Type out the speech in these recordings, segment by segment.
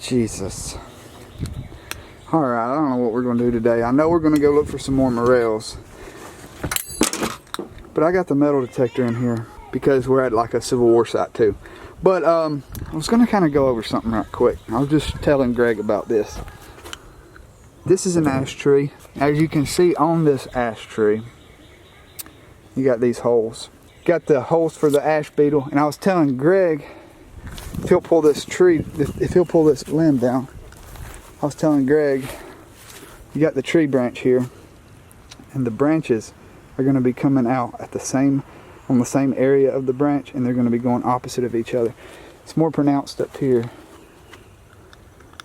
Jesus. Alright, I don't know what we're going to do today. I know we're going to go look for some more morels. But I got the metal detector in here because we're at like a Civil War site too. But I was going to kind of go over something right quick. I was just telling Greg about this. This is an ash tree. As you can see on this ash tree, you got these holes. Got the holes for the ash beetle. And I was telling Greg, if he'll pull this tree, if he'll pull this limb down, I was telling Greg, you got the tree branch here, and the branches are going to be coming out at the same, on the same area of the branch, and they're going to be going opposite of each other. It's more pronounced up here.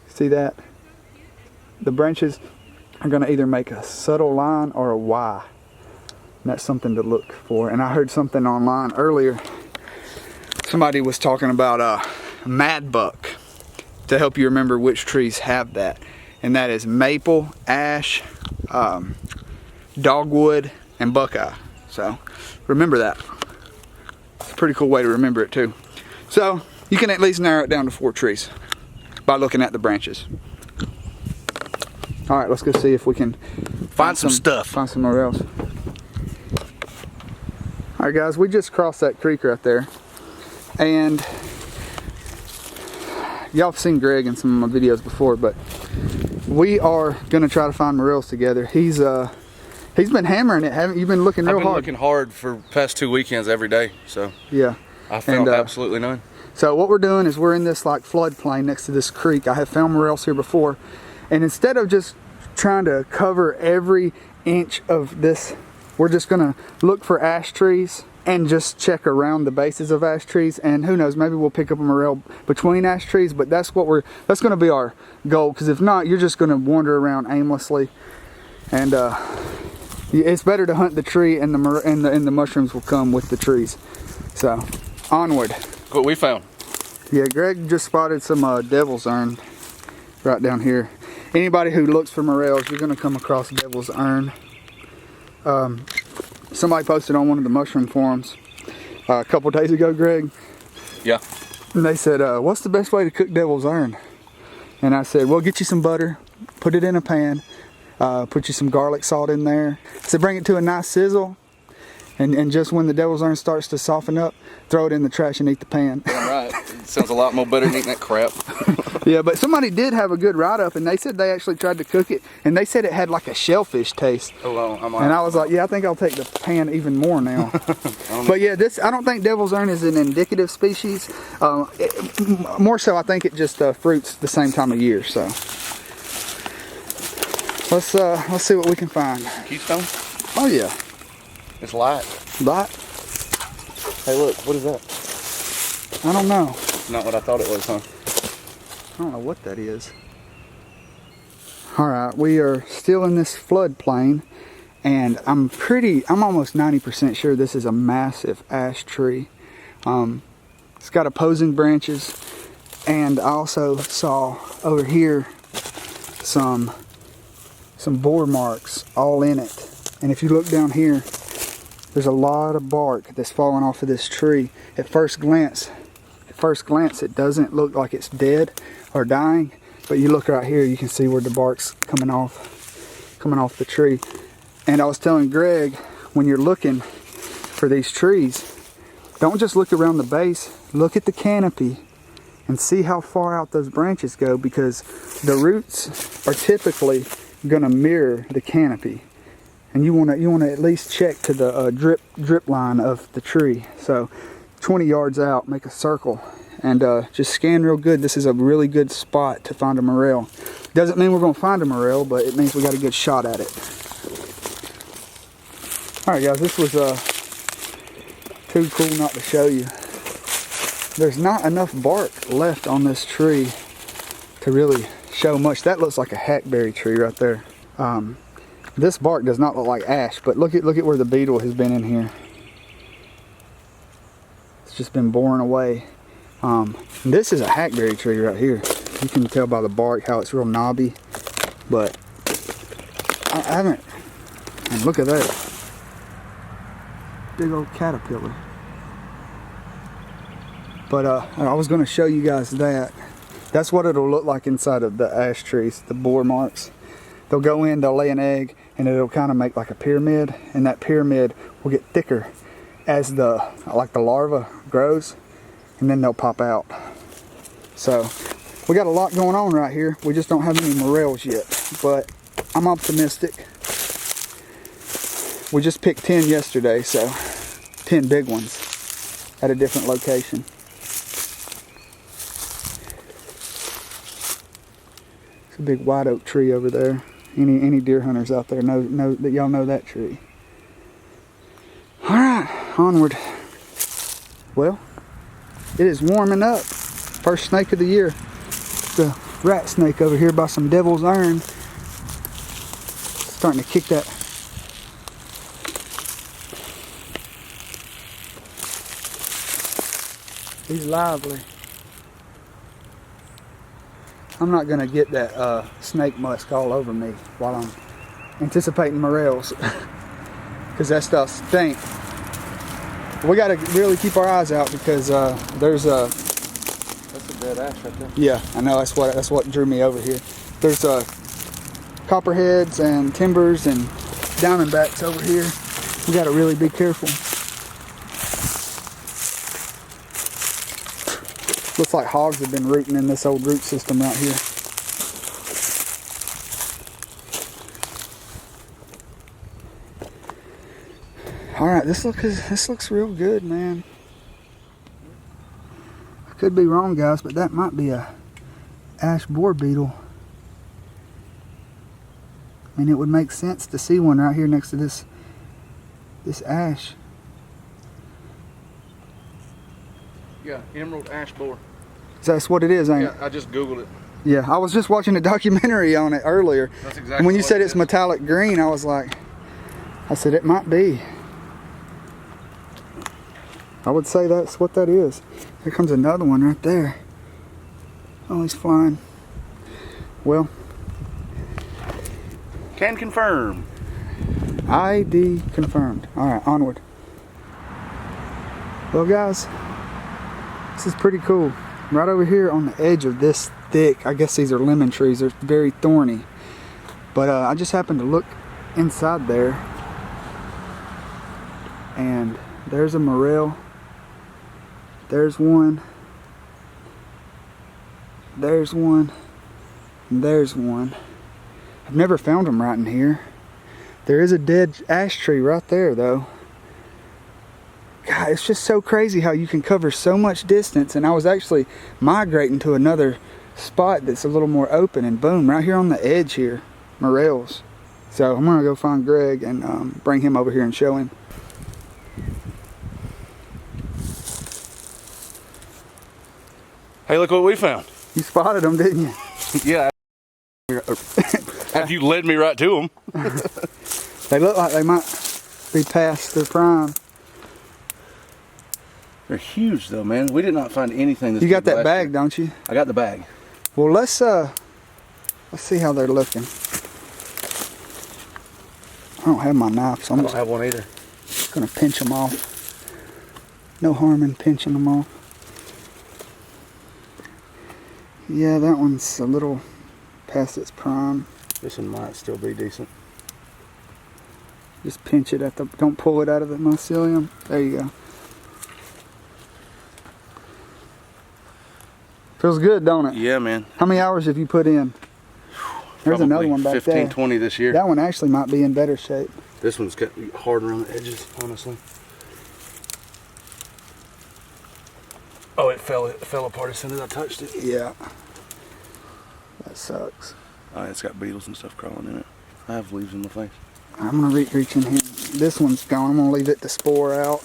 See that? The branches are going to either make a subtle line or a Y. And that's something to look for. And I heard something online earlier. Somebody was talking about a mad buck to help you remember which trees have that. And that is maple, ash, dogwood, and buckeye. So remember that. It's a pretty cool way to remember it too. So you can at least narrow it down to 4 trees by looking at the branches. All right, let's go see if we can find some stuff. Find some morels. All right, guys, we just crossed that creek right there, and y'all have seen Greg in some of my videos before, but we are gonna try to find morels together. He's been hammering it, haven't you? Been looking real hard. I've been looking hard for past 2 weekends every day, so yeah, I found absolutely none. So what we're doing is we're in this like floodplain next to this creek. I have found morels here before, and instead of just trying to cover every inch of this, we're just gonna look for ash trees and just check around the bases of ash trees, and who knows, maybe we'll pick up a morel between ash trees. But that's gonna be our goal, because if not, you're just gonna wander around aimlessly, and it's better to hunt the tree, and the mushrooms will come with the trees. So onward. What we found. Yeah, Greg just spotted some devil's urn right down here. Anybody who looks for morels, you're gonna come across devil's urn. Somebody posted on one of the mushroom forums a couple days ago, Greg. Yeah. And they said, what's the best way to cook devil's urn? And I said, well, get you some butter, put it in a pan, put you some garlic salt in there. I said, bring it to a nice sizzle, and just when the devil's urn starts to soften up, throw it in the trash and eat the pan. Yeah, right. It sounds a lot more better than eating that crap. Yeah, but somebody did have a good write-up, and they said they actually tried to cook it, and they said it had like a shellfish taste. Oh, well, and I was like, yeah, I think I'll take the pan even more now. But yeah, I don't think devil's urn is an indicative species. More so, I think it just fruits the same time of year. So let's see what we can find. Keystone? Oh yeah. It's light. Light? Hey, look, what is that? I don't know. Not what I thought it was, huh? I don't know what that is. Alright, we are still in this floodplain, and I'm almost 90% sure this is a massive ash tree. It's got opposing branches, and I also saw over here some boar marks all in it. And if you look down here, there's a lot of bark that's falling off of this tree. At first glance, it doesn't look like it's dead or dying, but you look right here, you can see where the bark's coming off the tree. And I was telling Greg, when you're looking for these trees, don't just look around the base, look at the canopy and see how far out those branches go, because the roots are typically gonna mirror the canopy. And you wanna at least check to the drip line of the tree. So 20 yards out, make a circle, and just scan real good. This is a really good spot to find a morel. Doesn't mean we're gonna find a morel, but it means we got a good shot at it. All right, guys, this was too cool not to show you. There's not enough bark left on this tree to really show much. That looks like a hackberry tree right there. This bark does not look like ash, but look at where the beetle has been in here. It's just been boring away. This is a hackberry tree right here. You can tell by the bark how it's real knobby, but I haven't. And look at that big old caterpillar. But I was going to show you guys that. That's what it'll look like inside of the ash trees, the borer marks. They'll go in, they'll lay an egg, and it'll kind of make like a pyramid, and that pyramid will get thicker as the larva grows, and then they'll pop out. So we got a lot going on right here. We just don't have any morels yet, but I'm optimistic. We just picked 10 yesterday, so 10 big ones at a different location. It's a big white oak tree over there. Any deer hunters out there know that y'all know that tree. All right, onward. Well, it is warming up. First snake of the year. The rat snake over here by some devil's iron. Starting to kick that. He's lively. I'm not gonna get that snake musk all over me while I'm anticipating morels, because that stuff stinks. We gotta really keep our eyes out because there's a. That's a dead ash right there. Yeah, I know. That's what drew me over here. There's copperheads and timbers and diamondbacks over here. We gotta really be careful. Looks like hogs have been rooting in this old root system right here. All right, this looks real good, man. I could be wrong, guys, but that might be a ash borer beetle. I mean, it would make sense to see one right here next to this ash. Yeah, emerald ash borer. That's what it is, ain't it? Yeah, I just Googled it. Yeah, I was just watching a documentary on it earlier. That's exactly. And when you what said it it's is. metallic green, I said it might be. I would say that's what that is. Here comes another one right there. Oh, he's flying. Well, Can confirm. ID confirmed. All right, onward. Well, guys, this is pretty cool. Right over here on the edge of this thick, I guess these are lemon trees. They're very thorny. But I just happened to look inside there, and there's a morel. There's one. There's one. And there's one. I've never found them right in here. There is a dead ash tree right there, though. God, it's just so crazy how you can cover so much distance. And I was actually migrating to another spot that's a little more open, and boom, right here on the edge here, morels. So I'm gonna go find Greg and bring him over here and show him. Hey, look what we found. You spotted them, didn't you? Yeah. Have you led me right to them? They look like they might be past their prime. They're huge, though, man. We did not find anything. You got that bag, don't you? I got the bag. Well, let's see how they're looking. I don't have my knife, so I'm I don't just have one either. gonna pinch them off. No harm in pinching them off. Yeah, that one's a little past its prime. This one might still be decent. Just pinch it at the, don't pull it out of the mycelium. There you go. Feels good, don't it? Yeah, man. How many hours have you put in? There's Probably another one back 15, there. 20 this year. That one actually might be in better shape. This one's got hard around the edges, honestly. Oh, it fell apart as soon as I touched it. Yeah. That sucks. Oh, it's got beetles and stuff crawling in it. I have leaves in my face. I'm gonna reach in here. This one's gone. I'm gonna leave it to spore out.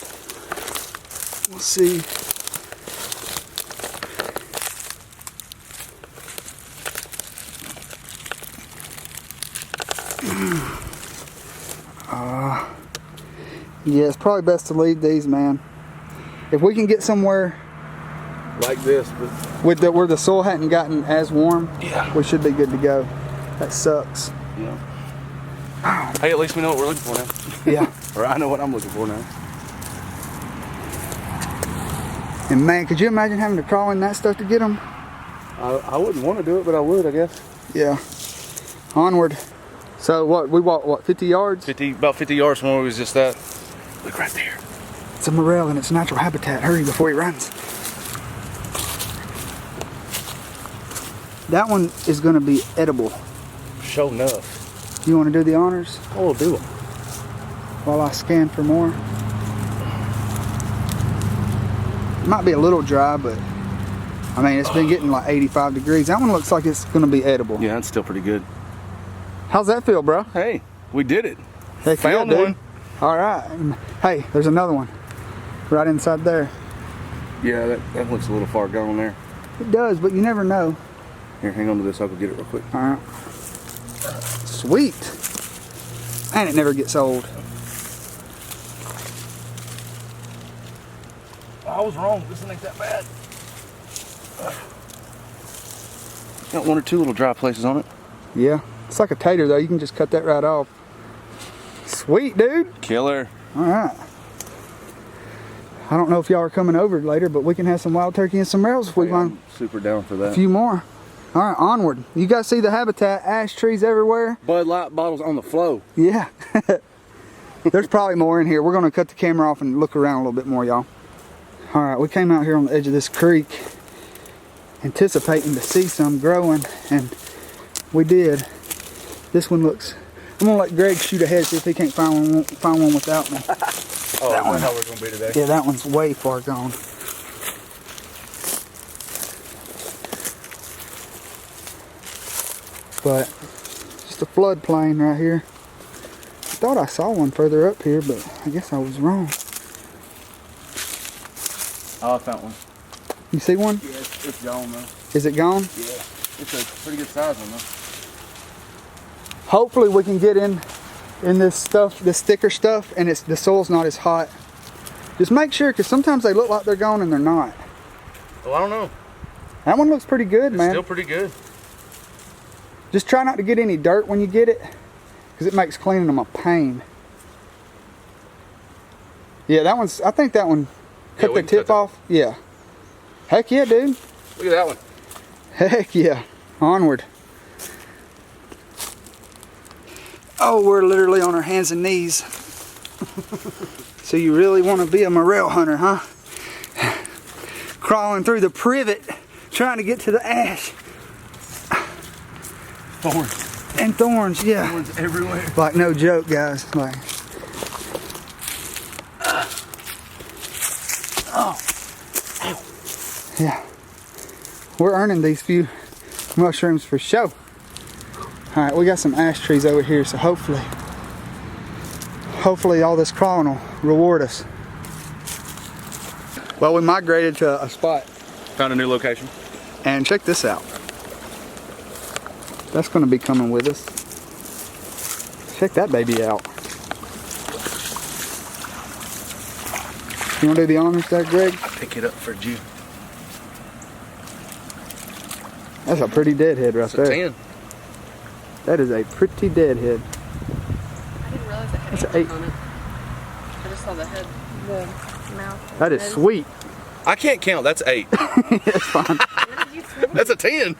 We'll see. Yeah, it's probably best to leave these, man. If we can get somewhere Like this, but with where the soil hadn't gotten as warm, yeah. we should be good to go. That sucks. Yeah. Hey, at least we know what we're looking for now. Yeah. Or I know what I'm looking for now. And man, could you imagine having to crawl in that stuff to get them? I wouldn't want to do it, but I would, I guess. Yeah. Onward. So what, we walked, what, 50 yards? About 50 yards from where we was just at. Look right there. It's a morel in its natural habitat. Hurry before he runs. That one is going to be edible. Sure enough. You want to do the honors? Oh, do it. While I scan for more. Might be a little dry, but I mean, it's been getting like 85 degrees. That one looks like it's going to be edible. Yeah, that's still pretty good. How's that feel, bro? Hey, we did it. Heck Found yeah, dude. one. All right. Hey, there's another one right inside there. Yeah, that looks a little far gone there. It does, but you never know. Here, hang on to this. I'll go get it real quick. All right. Sweet. And it never gets old. I was wrong. This ain't that bad. Got one or two little dry places on it. Yeah. It's like a tater, though. You can just cut that right off. Sweet, dude. Killer. All right. I don't know if y'all are coming over later, but we can have some wild turkey and some morels if we find Super down for that. a few more. All right, onward. You guys see the habitat, ash trees everywhere? Bud Light bottles on the flow. Yeah. There's probably more in here. We're going to cut the camera off and look around a little bit more, y'all. All right, we came out here on the edge of this creek anticipating to see some growing, and we did. This one looks... I'm going to let Greg shoot ahead, see if he can't find one without me. Oh, that's how we're going to be today. Yeah, that one's way far gone. But just a floodplain right here. I thought I saw one further up here, but I guess I was wrong. Oh, I found one. You see one? Yeah, it's gone though. Is it gone? Yeah, it's a pretty good size one though. Hopefully we can get in this stuff, this thicker stuff, and the soil's not as hot. Just make sure, because sometimes they look like they're gone and they're not. Well, I don't know. That one looks pretty good, man. Still pretty good. Just try not to get any dirt when you get it, because it makes cleaning them a pain. Yeah, that one's, I think that one cut the tip off. Yeah. Heck yeah, dude. Look at that one. Heck yeah. Onward. Oh, we're literally on our hands and knees. So you really want to be a morel hunter, huh? Crawling through the privet, trying to get to the ash. Thorns. And thorns, yeah. Thorns everywhere. Like no joke, guys. Like. Oh. Yeah. We're earning these few mushrooms for show. Alright, we got some ash trees over here, so hopefully all this crawling will reward us. Well, we migrated to a spot. Found a new location. And check this out. That's going to be coming with us. Check that baby out. You want to do the honors there, Greg? I pick it up for you. That's a pretty deadhead right there. 10. That is a pretty deadhead. I didn't realize it had That's an antlers 8. on it. I just saw the head, the mouth. That is head. sweet. I can't count. That's 8. That's fine. What did you swim? That's a 10.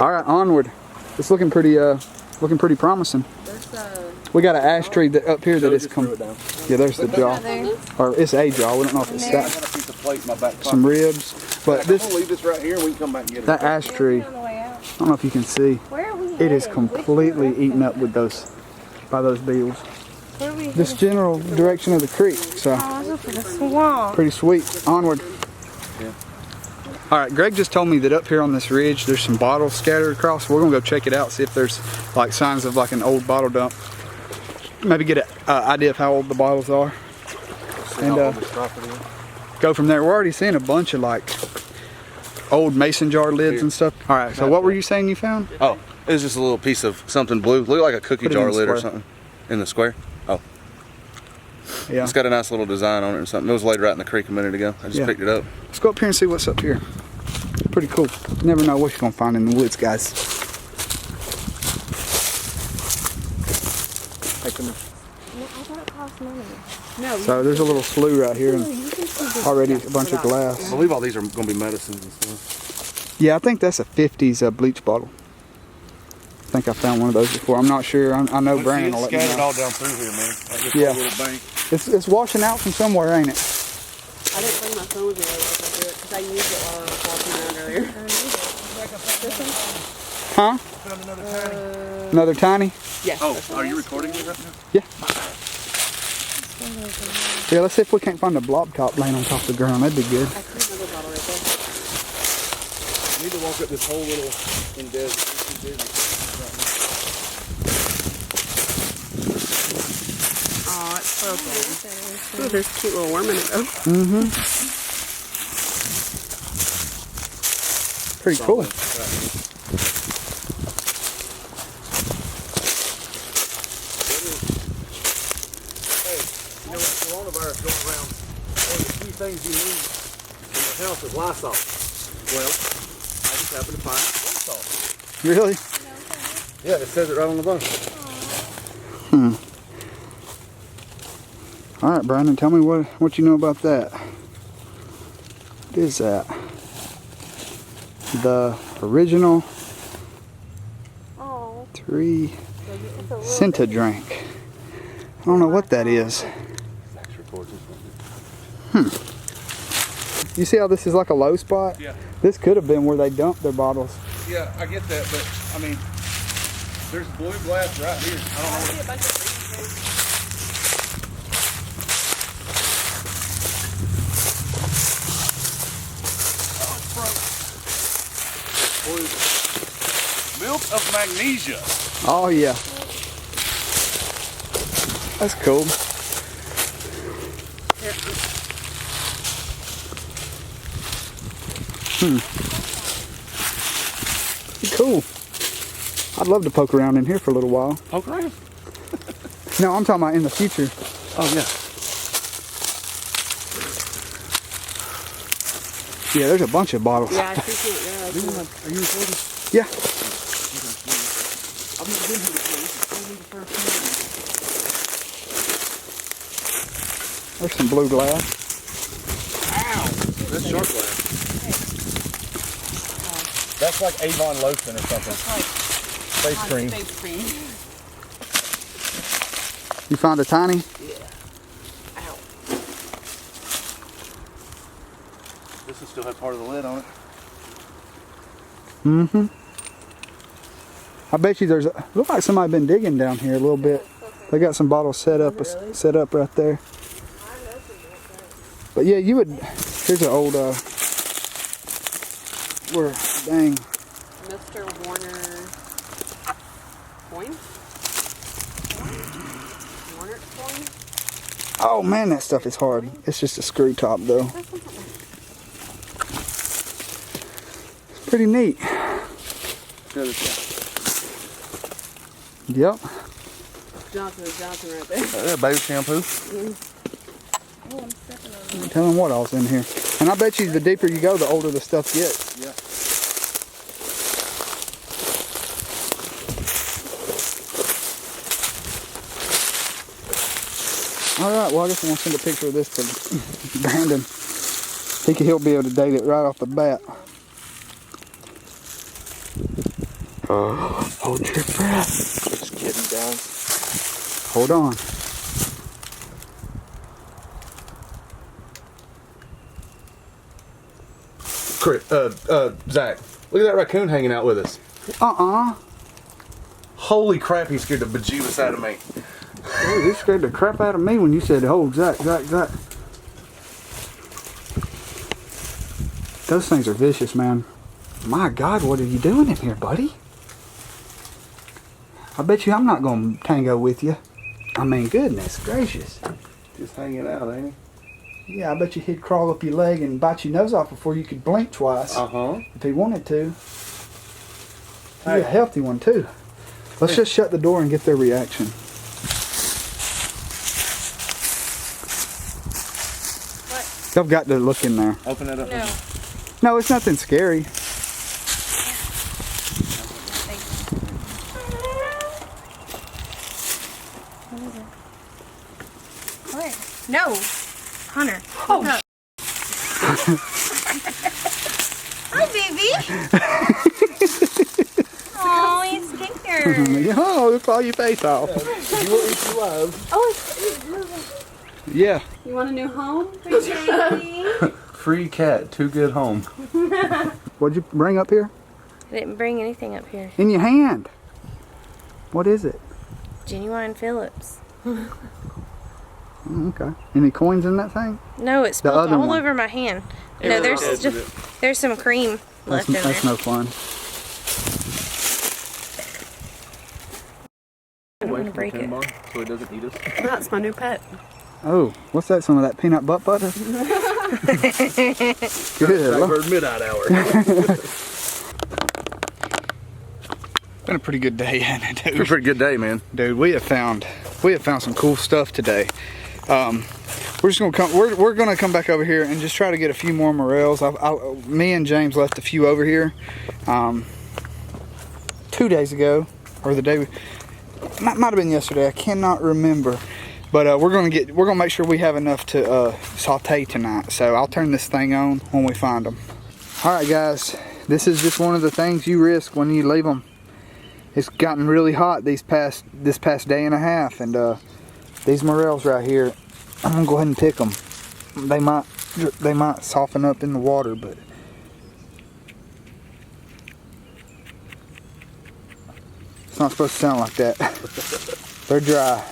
All right, onward. It's looking pretty promising. There's We got an ash tree up here that is Yeah, there's the jaw. there. Or it's a jaw. We don't know if it's I that. got a piece of plate in my back pocket. Some ribs. But I'm this, gonna leave this right here and we can come back and get it. that ash tree, On the way out. I don't know if you can see. Where are we It is headed? completely eaten up with by those beetles. Where are we This headed? general direction of the creek, so Oh, it's up in the swamp. pretty sweet. Onward. Yeah. All right, Greg just told me that up here on this ridge there's some bottles scattered across. We're gonna go check it out, see if there's like signs of like an old bottle dump. Maybe get an idea of how old the bottles are, and go from there. We're already seeing a bunch of like old mason jar lids and stuff. All right, so what were you saying you found? Oh, it was just a little piece of something blue. Looked like a cookie Put it in jar the lid or square. something. In the square? Oh. Yeah. It's got a nice little design on it or something. It was laid right in the creek a minute ago. I just Yeah. picked it up. Let's go up here and see what's up here. Pretty cool. You never know what you're gonna find in the woods, guys. No, I thought it cost money. No. So there's a little slough right here, and you can see this already a stuff bunch of without- glass. I believe all these are going to be medicines and stuff. Yeah, I think that's a 50s bleach bottle. I think I found one of those before. I'm not sure. I know Brandon will let me scattered know. all down through here, man. Like this Yeah. whole little bank. It's washing out from somewhere, ain't it? I didn't bring my phone with me because I used it while I was walking around earlier. Huh? Found another tiny. Another tiny? Yeah. Oh, are you recording me right now? Yeah. Yeah, let's see if we can't find a blob top laying on top of the ground. That'd be good. I see another bottle right there. I need to walk up this whole little desert. Oh, it's broken. Ooh, there's a cute little worm in it though. Mm-hmm. Pretty cool. You know, coronavirus going around. One of the key things you need in your house is Lysol. Well, I just happened to find Lysol. Really? Yeah, it says it right on the bottom. All right, Brandon, tell me what you know about that. What is that? The original Oh. 3 Senta drink. I don't know what that is. You see how this is like a low spot? Yeah. This could have been where they dumped their bottles. Yeah, I get that, but I mean, there's blue glass right here. I don't know. I see a bunch of freezers. Milk of magnesia. Oh yeah. That's cool. Cool. I'd love to poke around in here for a little while. Poke around. No, I'm talking about in the future. Oh yeah. Yeah, there's a bunch of bottles. Yeah, I see it. Yeah, I see it. Are you recording? Yeah. I've never been here before. This is only the first time. There's some blue glass. Ow! That's sharp glass. That's like Avon lotion or something. That's like Face cream. face cream. You found a tiny? Ow. This will still have part of the lid on it. Mm-hmm. I bet you there's look like somebody been digging down here a little bit. They got some bottles set up right there. But yeah, you would. Here's an old where dang. Mr. Warner coin? Warner coin? Oh man, that stuff is hard. It's just a screw top though. It's pretty neat. Yep. Johnson right there. Baby shampoo. Tell them what all's in here. And I bet you the deeper you go, the older the stuff gets. Yeah. All right, well, I guess I'm gonna send a picture of this to Brandon. He'll be able to date it right off the bat. Hold your breath. Just kidding, guys. Hold on. Zach, look at that raccoon hanging out with us. Holy crap, he scared the bejeebus out of me. Oh, you scared the crap out of me when you said, "Oh, Zach." Those things are vicious, man. My God, what are you doing in here, buddy? I bet you I'm not going to tango with you. I mean, goodness gracious. Just hanging out, ain't Yeah, I bet you he'd crawl up your leg and bite your nose off before you could blink twice. he? Uh-huh. If he wanted to. You're a healthy one, too. Let's just shut the door and get their reaction. What? They've got to look in there. Open that up. No. No, it's nothing scary. What? No. Hunter. Oh. Hi, baby. Oh, he's scared. Oh, look all your face off. You will eat your love. Oh, it's moving. Yeah. You want a new home? Baby. Free cat, too good home. What'd you bring up here? I didn't bring anything up here. In your hand. What is it? Genuine Phillips. Okay. Any coins in that thing? No, it's The spilled other all one. over my hand. No, Yeah, there's that's just there's some cream left in there. That's no fun. I'm gonna break it. So he doesn't eat us. That's my new pet. Oh, what's that? Some of that peanut butt butter? Good. Lord. Bird midnight hour. Been a pretty good day, hasn't it, It's a dude? pretty good day, man. Dude, we have found some cool stuff today. We're just gonna come. We're gonna come back over here and just try to get a few more morels. Me and James left a few over here 2 days ago, or the day. Might have been yesterday. I cannot remember. But we're gonna make sure we have enough to saute tonight. So I'll turn this thing on when we find them. All right, guys. This is just one of the things you risk when you leave them. It's gotten really hot this past day and a half, and these morels right here, I'm gonna go ahead and pick them. They might soften up in the water, but it's not supposed to sound like that. They're dry,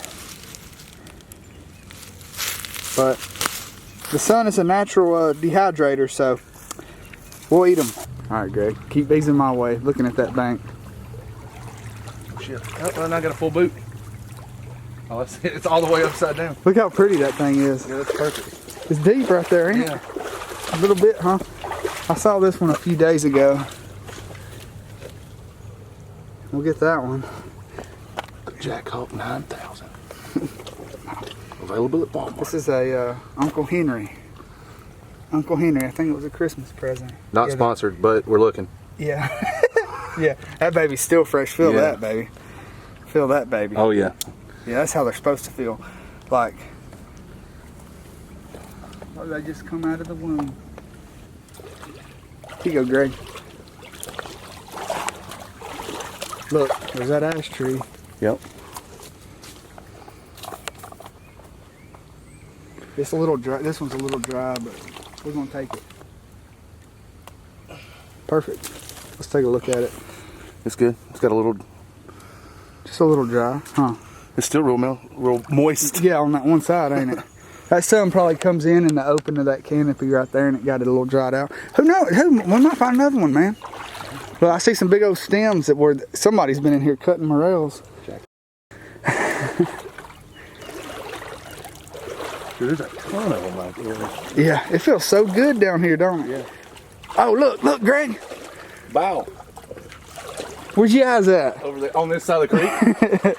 but the sun is a natural dehydrator, so we'll eat them. All right, Greg, keep these in my way. Looking at that bank. Shit. Oh, and I got a full boot. Oh, it's all the way upside down. Look how pretty that thing is. Yeah, that's perfect. It's deep right there, ain't it? A little bit, huh? I saw this one a few days ago. We'll get that one. Jack Hawk 9000. Available at Walmart. This is a Uncle Henry. Uncle Henry, I think it was a Christmas present. Not Yeah, sponsored, but we're looking. Yeah. Yeah, that baby's still fresh. Feel Yeah. that, baby. Feel that, baby. Oh yeah. Yeah, that's how they're supposed to feel. Like, oh, they just come out of the womb. Here you go, Greg. Look, there's that ash tree. Yep. It's a little dry. This one's a little dry, but we're gonna take it. Perfect. Let's take a look at it. It's good. It's got a little. Just a little dry, huh? It's still real moist. Yeah, on that one side, ain't it? That sun probably comes in the open of that canopy right there, and it got it a little dried out. Who knows? We might find another one, man. Well, I see some big old stems that were somebody's been in here cutting morels. Dude, there's a ton of them out there. Yeah, it feels so good down here, don't it? Yeah. Oh, look, Greg. Bow. Where's your eyes at? Over there on this side of the creek.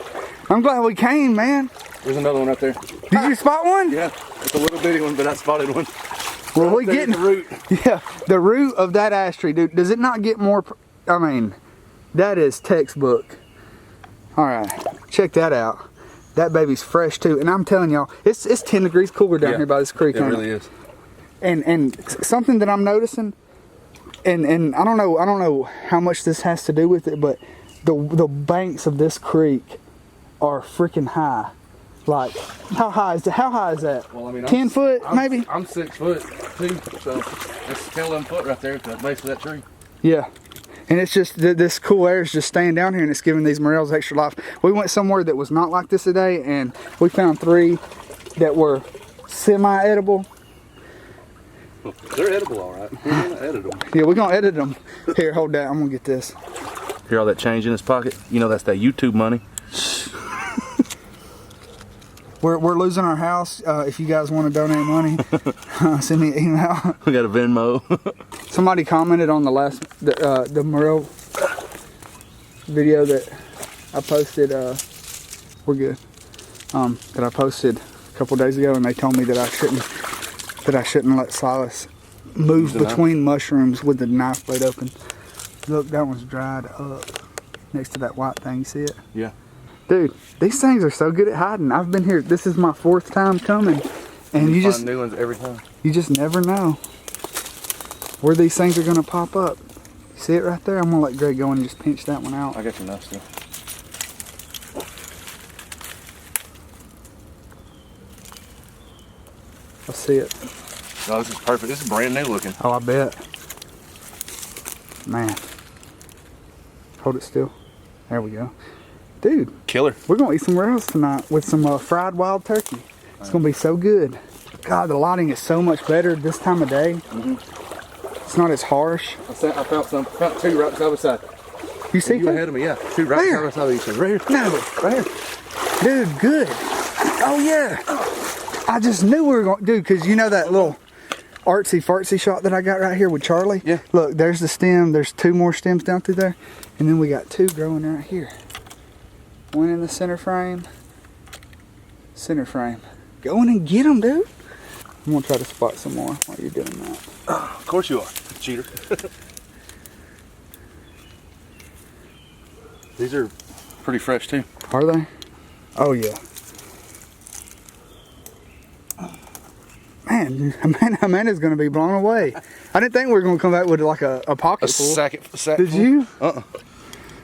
I'm glad we came, man. There's another one up there. Did you spot one? Yeah. It's a little bitty one, but I spotted one. Well, we There's getting the root. Yeah, the root of that ash tree, dude. Does it not get more? I mean, that is textbook. All right, check that out. That baby's fresh too, and I'm telling y'all, it's 10 degrees cooler down here by this creek. It really is. And something that I'm noticing, and I don't know how much this has to do with it, but the banks of this creek are freaking high. Like, how high is that? Well, I mean, 10 foot, maybe? I'm 6 foot too, so that's 10, 11 foot right there at the base of that tree. Yeah. And it's just, this cool air is just staying down here, and it's giving these morels extra life. We went somewhere that was not like this today, and we found 3 that were semi-edible. They're edible, all right. We're gonna edit them. Yeah, we're going to edit them. Here, hold that. I'm going to get this. Hear all that change in his pocket? You know that's that YouTube money. We're losing our house. If you guys want to donate money, send me an email. We got a Venmo. Somebody commented on the Morel video that I posted. We're good. That I posted a couple days ago, and they told me that I shouldn't let Silas move between mushrooms with the knife blade open. Look, that one's dried up next to that white thing. You see it? Yeah. Dude, these things are so good at hiding. I've been here. This is my 4th time coming, and you find just new ones every time. You just never know. where these things are gonna pop up. See it right there? I'm gonna let Greg go and just pinch that one out. I got your nuts still. I see it. No, this is perfect. This is brand new looking. Oh, I bet. Man. Hold it still. There we go. Dude, Killer. we're gonna eat some morels tonight with some fried wild turkey. It's gonna be so good. God, the lighting is so much better this time of day. It's not as harsh. I found some. Found two right side by side. You see You that? ahead of me, yeah. Two right Where? side by side of each other. Right here. No. Right here. Dude, good. Oh yeah. I just knew we were going, dude, because you know that little artsy fartsy shot that I got right here with Charlie? Yeah. Look, there's the stem. There's two more stems down through there. And then we got two growing right here. One in the center frame. Center frame. Go in and get them, dude. I'm going to try to spot some more while you're doing that. Of course you are, cheater. These are pretty fresh too. Are they? Oh, yeah. Man, Amanda's going to be blown away. I didn't think we were going to come back with like a pocket full. Sack Did you?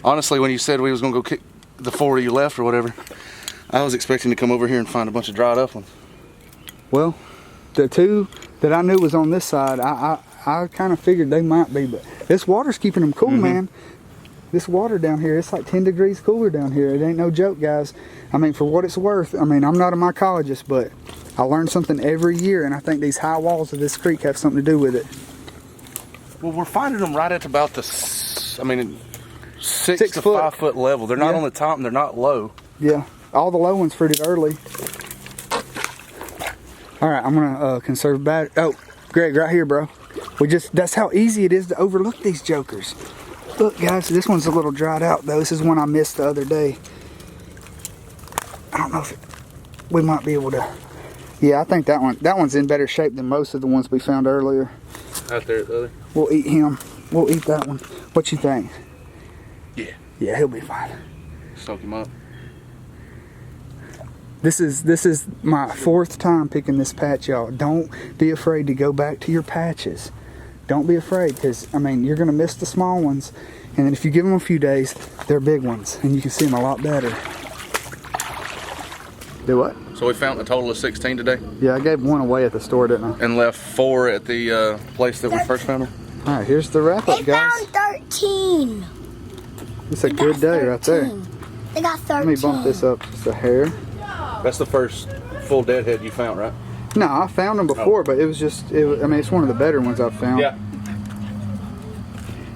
Honestly, when you said we was gonna go kick the 4 you left or whatever, I was expecting to come over here and find a bunch of dried up ones. Well, the two that I knew was on this side, I kind of figured they might be, but this water's keeping them cool, man. This water down here, it's like 10 degrees cooler down here. It ain't no joke, guys. I mean, for what it's worth, I mean, I'm not a mycologist, but I learn something every year, and I think these high walls of this creek have something to do with it. Well, we're finding them right at about the, I mean, 6 6 to foot. 5 foot level. They're not Yeah. on the top and they're not low. Yeah, all the low ones fruited early. All right, I'm gonna conserve battery. Oh, Greg, right here, bro. That's how easy it is to overlook these jokers. Look, guys, this one's a little dried out, though. This is one I missed the other day. I don't know if we might be able to. Yeah, I think that one's in better shape than most of the ones we found earlier. Out there at the other? We'll eat him. We'll eat that one. What you think? Yeah. Yeah, he'll be fine. Soak him up. This is my 4th time picking this patch, y'all. Don't be afraid to go back to your patches. Don't be afraid, because, I mean, you're going to miss the small ones. And then if you give them a few days, they're big ones. And you can see them a lot better. Do what? So we found a total of 16 today Yeah, I gave one away at the store, didn't I? and left 4 at the place that we first found them. All right, here's the wrap up, They guys. found 13. It's a good day right there. They got 13. Let me bump this up just a hair. That's the first full deadhead you found, right? No, I found them before, but it was just, I mean, it's one of the better ones I've found. Yeah.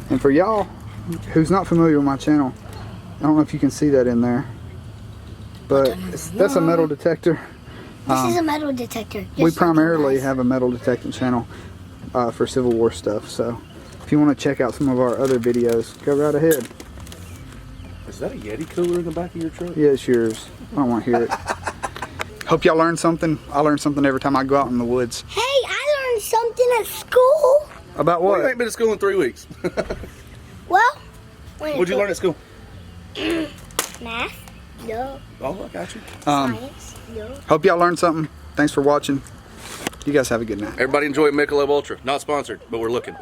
And for y'all who's not familiar with my channel, I don't know if you can see that in there, but that's a metal detector. This is a metal detector. We Just primarily like have a metal detecting channel for Civil War stuff, so if you want to check out some of our other videos, go right ahead. Is that a Yeti cooler in the back of your truck? Yeah, it's yours. I don't want to hear it. Hope y'all learned something. I learn something every time I go out in the woods. Hey, I learned something at school. About Well, what? you ain't been to school in 3 weeks. Well, What'd you learn at school? Math? No. Oh, I got you. Science? No. Hope y'all learned something. Thanks for watching. You guys have a good night. Everybody enjoy Michelob Ultra. Not sponsored, but we're looking.